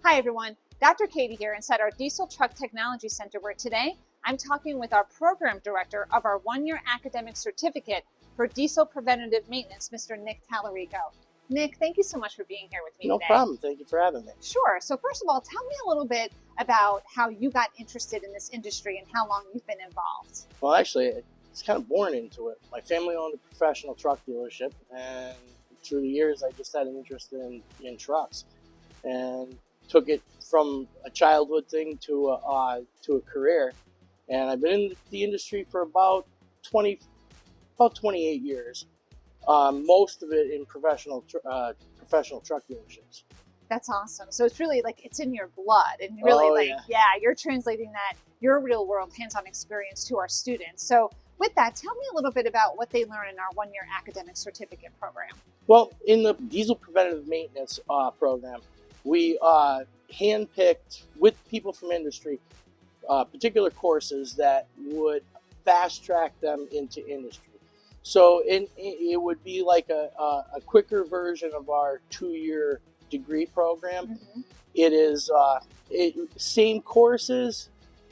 Hi everyone, Dr. Katie here inside our Diesel Truck Technology Center, where today I'm talking with our program director of our one-year academic certificate for diesel preventative maintenance, Mr. Nick Talarico. Nick, thank you so much for being here with me No today. problem. Thank you for having me. Sure. So first of all, tell me a little bit about how you got interested in this industry and how long you've been involved. Well, actually, it's kind of born into it. My family owned a professional truck dealership, and through the years, I just had an interest in trucks, and took it from a childhood thing to a career. And I've been in the industry for about 28 years. Most of it in professional truck dealerships. That's awesome. So it's really like it's in your blood, and really you're translating that your real world hands-on experience to our students. So with that, tell me a little bit about what they learn in our one-year academic certificate program. Well, in the diesel preventative maintenance program, we handpicked with people from industry particular courses that would fast track them into industry. So it would be like a quicker version of our 2-year degree program. Mm-hmm. It is same courses,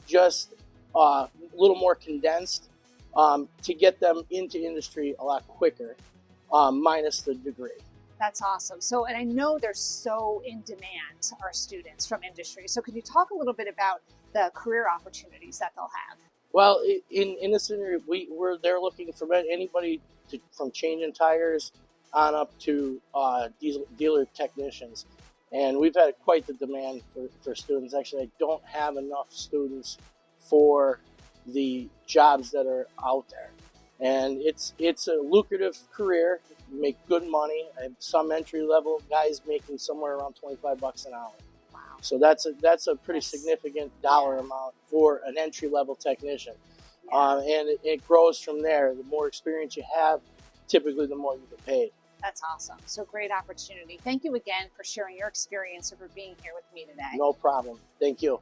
just a little more condensed to get them into industry a lot quicker, minus the degree. That's awesome. So, and I know they're so in demand, our students from industry. So could you talk a little bit about the career opportunities that they'll have? Well, in this interview, they're looking for anybody from changing tires on up to dealer technicians. And we've had quite the demand for students. Actually, I don't have enough students for the jobs that are out there. And it's a lucrative career. You make good money. I have some entry-level guys making somewhere around $25 an hour. Wow. So that's a pretty significant dollar amount for an entry-level technician. Yeah. And it grows from there. The more experience you have, typically the more you get paid. That's awesome. So great opportunity. Thank you again for sharing your experience and for being here with me today. No problem. Thank you.